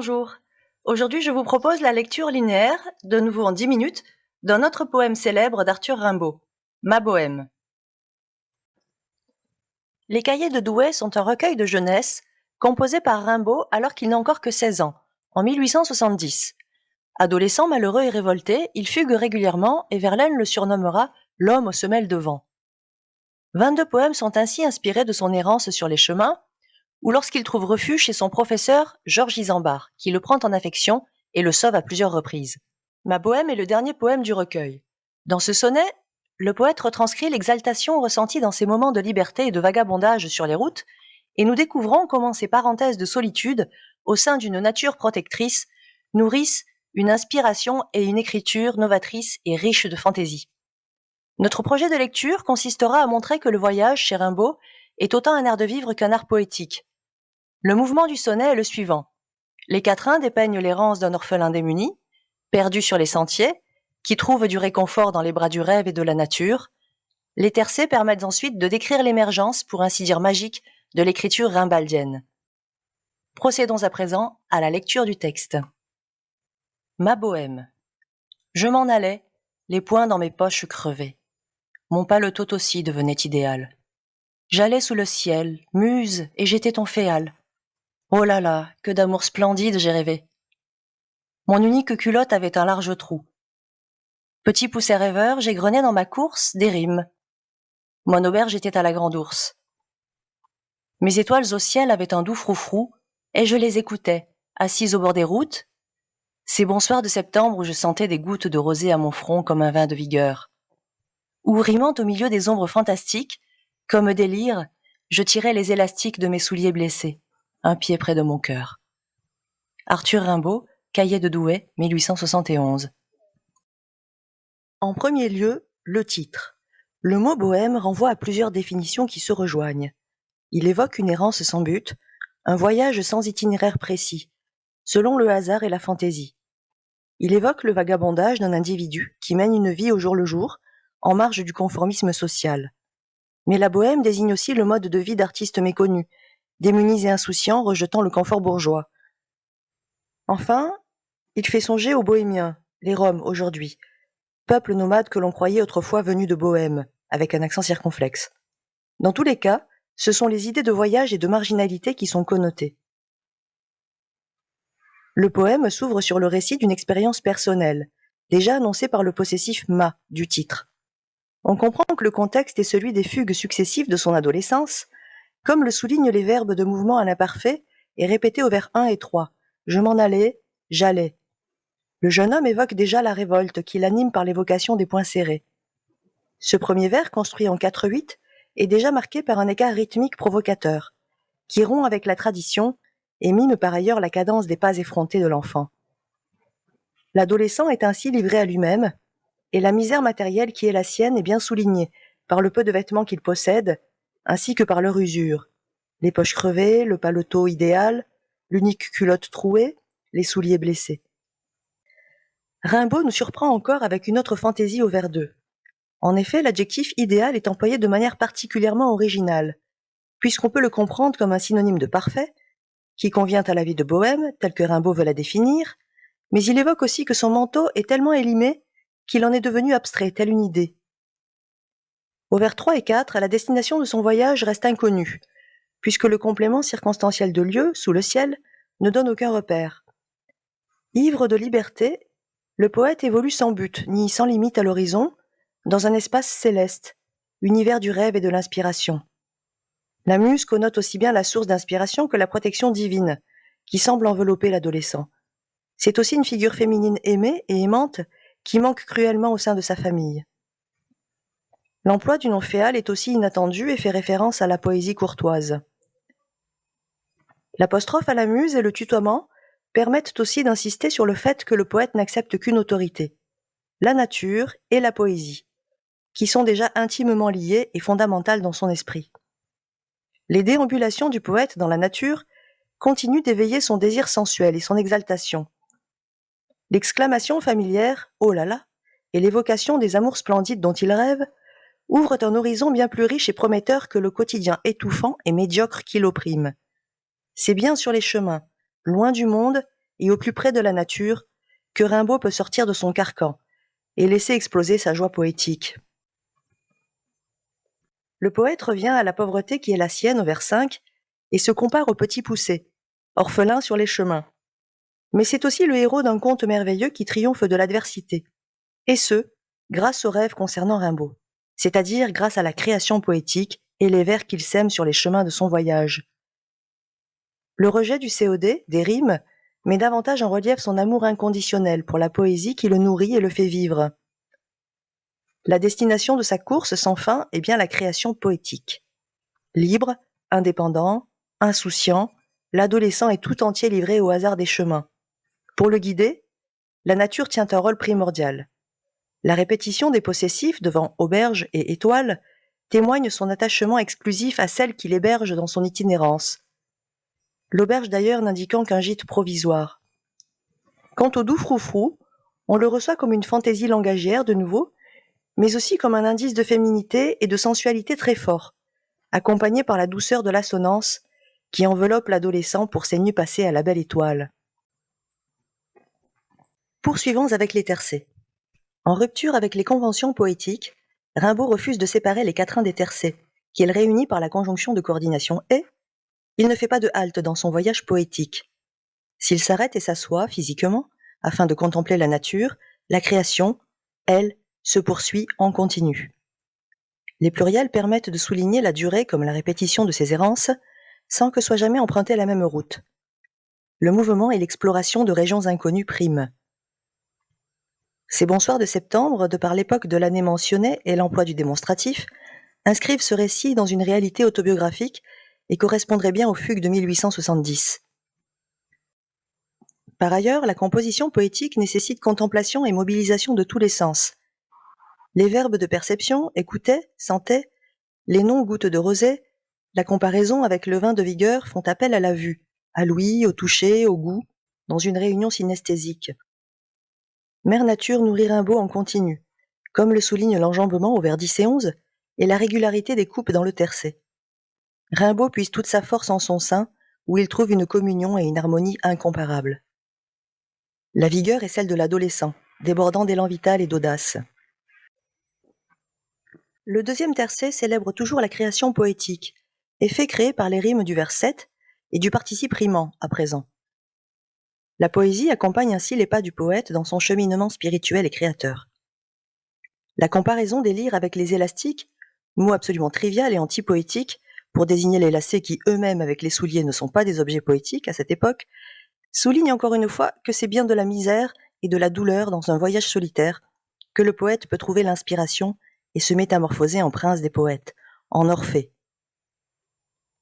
bonjour. Aujourd'hui, je vous propose la lecture linéaire, de nouveau en 10 minutes, d'un autre poème célèbre d'Arthur Rimbaud, Ma Bohème. Les Cahiers de Douai sont un recueil de jeunesse composé par Rimbaud alors qu'il n'a encore que 16 ans, en 1870. Adolescent malheureux et révolté, il fugue régulièrement et Verlaine le surnommera l'homme aux semelles de vent. 22 poèmes sont ainsi inspirés de son errance sur les chemins, ou lorsqu'il trouve refuge chez son professeur Georges Isambard, qui le prend en affection et le sauve à plusieurs reprises. Ma Bohème est le dernier poème du recueil. Dans ce sonnet, le poète retranscrit l'exaltation ressentie dans ses moments de liberté et de vagabondage sur les routes, et nous découvrons comment ces parenthèses de solitude, au sein d'une nature protectrice, nourrissent une inspiration et une écriture novatrice et riche de fantaisie. Notre projet de lecture consistera à montrer que le voyage chez Rimbaud est autant un art de vivre qu'un art poétique. Le mouvement du sonnet est le suivant. Les quatrains dépeignent l'errance d'un orphelin démuni, perdu sur les sentiers, qui trouve du réconfort dans les bras du rêve et de la nature. Les tercets permettent ensuite de décrire l'émergence, pour ainsi dire magique, de l'écriture rimbaldienne. Procédons à présent à la lecture du texte. Ma Bohème. Je m'en allais, les poings dans mes poches crevées. Mon paletot aussi devenait idéal. J'allais sous le ciel, muse, et j'étais ton féal. Oh là là, que d'amour splendide j'ai rêvé. Mon unique culotte avait un large trou. Petit poucet rêveur, j'égrenais dans ma course des rimes. Mon auberge était à la grande ours. Mes étoiles au ciel avaient un doux froufrou, et je les écoutais, assise au bord des routes, ces bons soirs de septembre où je sentais des gouttes de rosée à mon front comme un vin de vigueur. Ou rimant au milieu des ombres fantastiques, comme des lyres, je tirais les élastiques de mes souliers blessés, un pied près de mon cœur. Arthur Rimbaud, Cahiers de Douai, 1871. En premier lieu, le titre. Le mot bohème renvoie à plusieurs définitions qui se rejoignent. Il évoque une errance sans but, un voyage sans itinéraire précis, selon le hasard et la fantaisie. Il évoque le vagabondage d'un individu qui mène une vie au jour le jour, en marge du conformisme social. Mais la bohème désigne aussi le mode de vie d'artistes méconnus, démunis et insouciants rejetant le confort bourgeois. Enfin, il fait songer aux bohémiens, les Roms aujourd'hui, peuple nomade que l'on croyait autrefois venu de Bohème, avec un accent circonflexe. Dans tous les cas, ce sont les idées de voyage et de marginalité qui sont connotées. Le poème s'ouvre sur le récit d'une expérience personnelle, déjà annoncée par le possessif « ma » du titre. On comprend que le contexte est celui des fugues successives de son adolescence, comme le soulignent les verbes de mouvement à l'imparfait et répétés au vers 1 et 3. Je m'en allais, j'allais. Le jeune homme évoque déjà la révolte qui l'anime par l'évocation des points serrés. Ce premier vers, construit en 4/8, est déjà marqué par un écart rythmique provocateur, qui rompt avec la tradition et mime par ailleurs la cadence des pas effrontés de l'enfant. L'adolescent est ainsi livré à lui-même, et la misère matérielle qui est la sienne est bien soulignée par le peu de vêtements qu'il possède, ainsi que par leur usure. Les poches crevées, le paletot idéal, l'unique culotte trouée, les souliers blessés. Rimbaud nous surprend encore avec une autre fantaisie au vers 2. En effet, l'adjectif idéal est employé de manière particulièrement originale, puisqu'on peut le comprendre comme un synonyme de parfait, qui convient à la vie de bohème, telle que Rimbaud veut la définir, mais il évoque aussi que son manteau est tellement élimé qu'il en est devenu abstrait, telle une idée. Au vers 3 et 4, la destination de son voyage reste inconnue, puisque le complément circonstanciel de lieu, sous le ciel, ne donne aucun repère. Ivre de liberté, le poète évolue sans but, ni sans limite à l'horizon, dans un espace céleste, univers du rêve et de l'inspiration. La muse connote aussi bien la source d'inspiration que la protection divine, qui semble envelopper l'adolescent. C'est aussi une figure féminine aimée et aimante qui manque cruellement au sein de sa famille. L'emploi du nom féal est aussi inattendu et fait référence à la poésie courtoise. L'apostrophe à la muse et le tutoiement permettent aussi d'insister sur le fait que le poète n'accepte qu'une autorité, la nature et la poésie, qui sont déjà intimement liées et fondamentales dans son esprit. Les déambulations du poète dans la nature continuent d'éveiller son désir sensuel et son exaltation. L'exclamation familière « oh là là » et l'évocation des amours splendides dont il rêve ouvrent un horizon bien plus riche et prometteur que le quotidien étouffant et médiocre qui l'opprime. C'est bien sur les chemins, loin du monde et au plus près de la nature que Rimbaud peut sortir de son carcan et laisser exploser sa joie poétique. Le poète revient à la pauvreté qui est la sienne au vers 5 et se compare au petit poucet, orphelin sur les chemins. Mais c'est aussi le héros d'un conte merveilleux qui triomphe de l'adversité. Et ce, grâce aux rêves concernant Rimbaud, c'est-à-dire grâce à la création poétique et les vers qu'il sème sur les chemins de son voyage. Le rejet du COD, des rimes, met davantage en relief son amour inconditionnel pour la poésie qui le nourrit et le fait vivre. La destination de sa course sans fin est bien la création poétique. Libre, indépendant, insouciant, l'adolescent est tout entier livré au hasard des chemins. Pour le guider, la nature tient un rôle primordial. La répétition des possessifs devant auberge et étoile témoigne son attachement exclusif à celle qui l'héberge dans son itinérance. L'auberge d'ailleurs n'indiquant qu'un gîte provisoire. Quant au doux froufrou, on le reçoit comme une fantaisie langagière de nouveau, mais aussi comme un indice de féminité et de sensualité très fort, accompagné par la douceur de l'assonance qui enveloppe l'adolescent pour ses nuits passées à la belle étoile. Poursuivons avec les tercets. En rupture avec les conventions poétiques, Rimbaud refuse de séparer les quatrains des tercets, qu'il réunit par la conjonction de coordination et il ne fait pas de halte dans son voyage poétique. S'il s'arrête et s'assoit physiquement, afin de contempler la nature, la création, elle, se poursuit en continu. Les pluriels permettent de souligner la durée comme la répétition de ses errances, sans que soit jamais empruntée la même route. Le mouvement et l'exploration de régions inconnues priment. Ces bonsoirs de septembre, de par l'époque de l'année mentionnée et l'emploi du démonstratif, inscrivent ce récit dans une réalité autobiographique et correspondraient bien aux fugues de 1870. Par ailleurs, la composition poétique nécessite contemplation et mobilisation de tous les sens. Les verbes de perception, écouter, sentait, les noms gouttes de rosée, la comparaison avec le vin de vigueur font appel à la vue, à l'ouïe, au toucher, au goût, dans une réunion synesthésique. Mère Nature nourrit Rimbaud en continu, comme le souligne l'enjambement au vers 10 et 11 et la régularité des coupes dans le tercet. Rimbaud puise toute sa force en son sein, où il trouve une communion et une harmonie incomparables. La vigueur est celle de l'adolescent, débordant d'élan vital et d'audace. Le deuxième tercet célèbre toujours la création poétique, effet créé par les rimes du vers 7 et du participe rimant à présent. La poésie accompagne ainsi les pas du poète dans son cheminement spirituel et créateur. La comparaison des lyres avec les élastiques, mot absolument trivial et anti-poétique, pour désigner les lacets qui eux-mêmes avec les souliers ne sont pas des objets poétiques à cette époque, souligne encore une fois que c'est bien de la misère et de la douleur dans un voyage solitaire que le poète peut trouver l'inspiration et se métamorphoser en prince des poètes, en Orphée.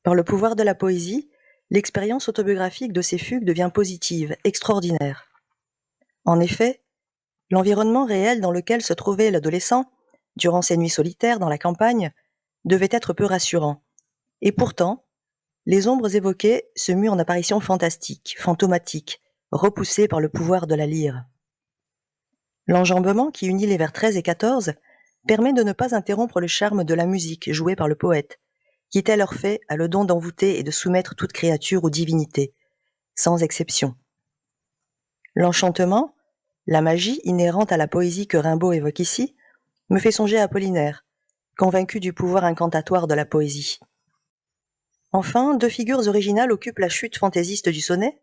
Par le pouvoir de la poésie, l'expérience autobiographique de ces fugues devient positive, extraordinaire. En effet, l'environnement réel dans lequel se trouvait l'adolescent, durant ses nuits solitaires dans la campagne, devait être peu rassurant. Et pourtant, les ombres évoquées se muent en apparitions fantastiques, fantomatiques, repoussées par le pouvoir de la lyre. L'enjambement qui unit les vers 13 et 14 permet de ne pas interrompre le charme de la musique jouée par le poète, qui tel Orphée a le don d'envoûter et de soumettre toute créature aux divinités, sans exception. L'enchantement, la magie inhérente à la poésie que Rimbaud évoque ici, me fait songer à Apollinaire, convaincu du pouvoir incantatoire de la poésie. Enfin, deux figures originales occupent la chute fantaisiste du sonnet.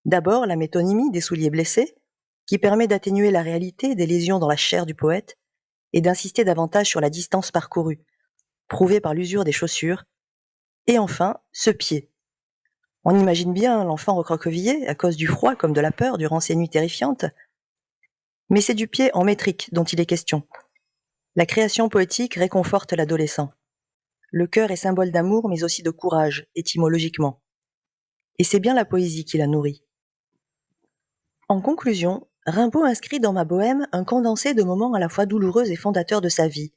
D'abord, la métonymie des souliers blessés, qui permet d'atténuer la réalité des lésions dans la chair du poète et d'insister davantage sur la distance parcourue, prouvée par l'usure des chaussures. Et enfin, ce pied. On imagine bien l'enfant recroquevillé à cause du froid comme de la peur durant ces nuits terrifiantes. Mais c'est du pied en métrique dont il est question. La création poétique réconforte l'adolescent. Le cœur est symbole d'amour mais aussi de courage, étymologiquement. Et c'est bien la poésie qui la nourrit. En conclusion, Rimbaud inscrit dans ma bohème un condensé de moments à la fois douloureux et fondateurs de sa vie,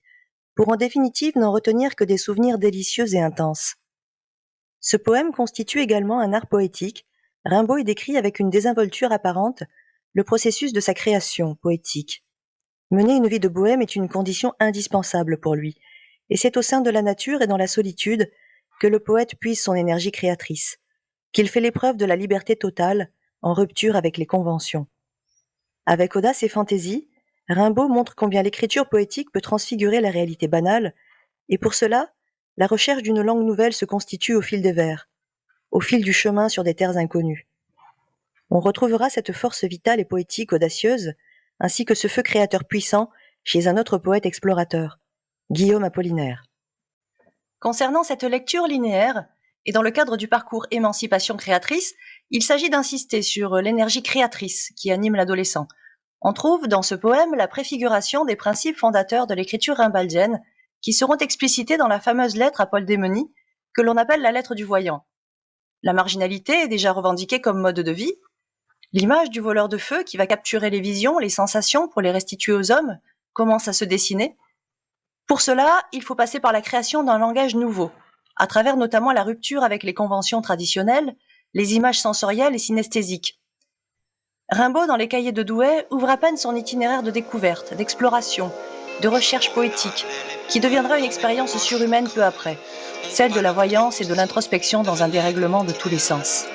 pour en définitive n'en retenir que des souvenirs délicieux et intenses. Ce poème constitue également un art poétique. Rimbaud y décrit avec une désinvolture apparente le processus de sa création poétique. Mener une vie de bohème est une condition indispensable pour lui, et c'est au sein de la nature et dans la solitude que le poète puise son énergie créatrice, qu'il fait l'épreuve de la liberté totale en rupture avec les conventions. Avec audace et fantaisie, Rimbaud montre combien l'écriture poétique peut transfigurer la réalité banale, et pour cela, la recherche d'une langue nouvelle se constitue au fil des vers, au fil du chemin sur des terres inconnues. On retrouvera cette force vitale et poétique audacieuse, ainsi que ce feu créateur puissant chez un autre poète explorateur, Guillaume Apollinaire. Concernant cette lecture linéaire, et dans le cadre du parcours Émancipation créatrice, il s'agit d'insister sur l'énergie créatrice qui anime l'adolescent. On trouve dans ce poème la préfiguration des principes fondateurs de l'écriture rimbaldienne qui seront explicités dans la fameuse lettre à Paul Démeny, que l'on appelle la lettre du voyant. La marginalité est déjà revendiquée comme mode de vie. L'image du voleur de feu qui va capturer les visions, les sensations pour les restituer aux hommes commence à se dessiner. Pour cela, il faut passer par la création d'un langage nouveau, à travers notamment la rupture avec les conventions traditionnelles, les images sensorielles et synesthésiques. Rimbaud, dans les cahiers de Douai, ouvre à peine son itinéraire de découverte, d'exploration, de recherche poétique, qui deviendra une expérience surhumaine peu après, celle de la voyance et de l'introspection dans un dérèglement de tous les sens.